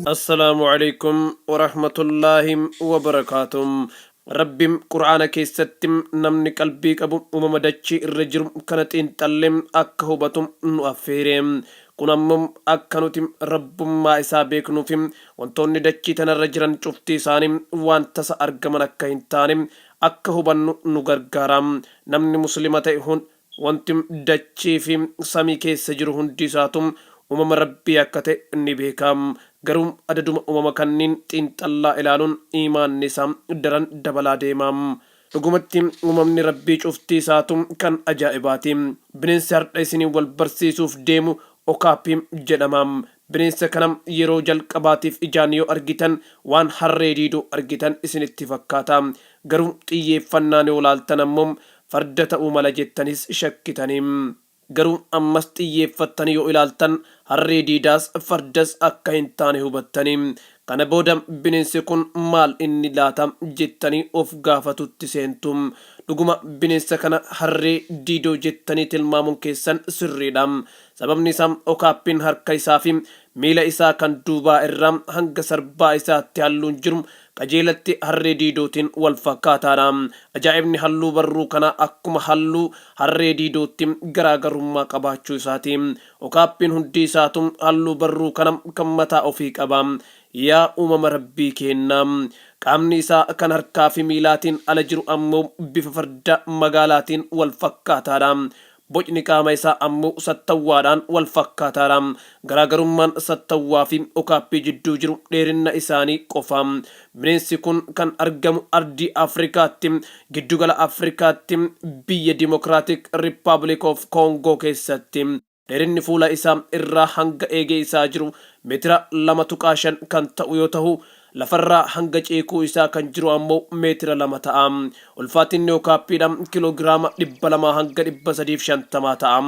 السلام عليكم ورحمة الله وبركاته. ربي قرآن كيستم نمني قلبي أبو ومدتشي الرجل كانت انتلم أكهوبتم نؤفيرم كنمم أكنوتم رب ما إسابيك نفهم وانتوني دتشي تنرجران شفتي سانم وانتس أرقمنا كهنتانم أكهوبن نغرغارم نمني مسلمة هون وانتم دتشي فيم سامي كيسجرهن ديساتم ربي أكته نبيكم garum adaduma umama kannin xinxallaa ilaaluun iimaanni isaa daran dabalaa deemam. Dhugumatti uumamni rabbii cuftii isaatum kan ajaa'ibaati. Bineensi har'a isinii wal barsiisuuf deemu okaappii jedhamam. Bineensa kanam yeroo jalqabaatiif ijaan yoo argitan waan harree diidoo argitan isinitti fakkaata. Garuu xiyyeeffannaan yoo laaltan ammoo farda ta'uu mala jettanis shakkitaniim. Garuu ammas xiyyeeffattanii yoo ilaaltan harree diidaas fardas akka hin taane hubattanii. Kana booda bineensi kun maal inni laata jettanii of gaafatutti seentu. Dhuguma bineensa kana harree diidoo jettanii tilmaamuun keessan sirriidha. Sababni isaa okaappiin harka isaa fi miila isaa kan duubaa irraa hanga sarbaa isaatti halluun jiru qajeelatti harree diidootiin wal fakkaataadha. Ajaa'ibni halluu barruu kana akkuma halluu harree diidootti garaagarummaa qabaachuu isaati. Okaappiin hundi isaatu halluu barruu kana kan mataa ofii qaba. Yaa uumama rabbii keenna. Qaamni isaa kan harkaa fi miilaatiin ala jiru ammoo bifa farda magaalaatiin wal fakkaataadha. Bocni qaama isaa ammoo sattawwaadhaan wal fakkaataadha. Garaagarummaan sattawwaa fi okaappii jidduu jiru dheerina isaanii qofa. Bineensi kun kan argamu ardii Afrikaatti, giddugala Afrikaatti, biyya Democratic Republic of Congo keessatti. Dheerinni fuula isaa irraa hanga eegee isaa jiru meetira 2.5 kan ta'u yoo ta'u, lafarraa hanga ceekuu isaa kan jiru ammoo meetira 2 ta'a. Ulfaatinni okaappiidha kiloogiraama 200 hanga 350 ta'a.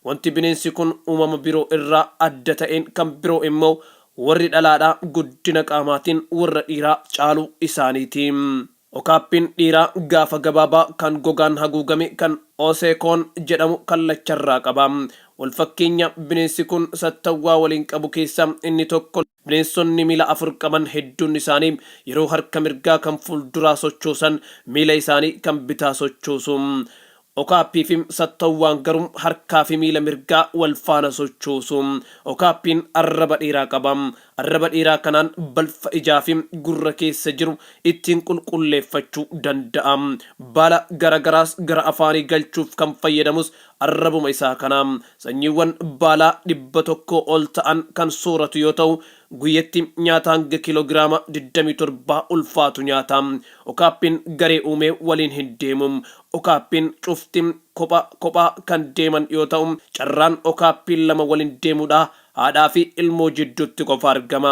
Wanti bineensi kun uumama biroo irraa adda ta'een kan biroo immoo warri dhalaadhaa guddina qaamaatiin warra dhiiraa caaluu isaaniiti. Okaappiin dhiiraa gaafa gabaabaa kan gogaan haguugame kan oseekoon jedhamu kallacharraa qaba. Wal fakkeenya bineensi kun sattawwaa waliin qabu keessaa inni tokko. Bineensonni miila 4 qaban hedduun isaanii yeroo harka mirgaa kan fuulduraa sochoosan miila isaanii kan bitaa sochoosu. Okaappii fi sattawwaan garuu harkaa fi miila mirgaa wal faana sochoosu. Okaappiin arraba dheeraa qaba. Arraba dheeraa kanaan balfa ijaa fi gurra keessa jiru ittiin qulqulleeffachuu danda'a. Baala garagaraas gara afaanii galchuuf kan fayyadamus arrabuma isaa kana. Sanyiiwwan baalaa 100 ol ta'an kan sooratu yoo ta'u, guyyatti nyaata hanga kiloogiraama 27 ulfaatu nyaata. Okaappiin garee uumee waliin hin deemu. Okaappiin cufti kophaa kan deeman yoo ta'u, carraan okaappiin lama waliin deemuudha haadhaa fi ilmoo jidduutti qofa argama.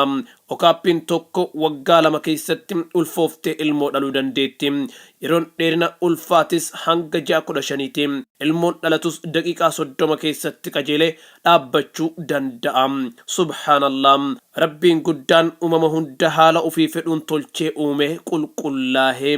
Okaappiin tokko waggaa 2 keessatti ulfooftee ilmoo dhaluu dandeetti. Yeroon dheerina ulfaatis hanga 15ti. Ilmoon dhalatus daqiiqaa 30 keessatti qajeelee dhaabbachuu danda'a. Subhaanallah. Rabbiin guddaan uumama hunda haala ofii fedhuun tolchee uume qulqullaa'e.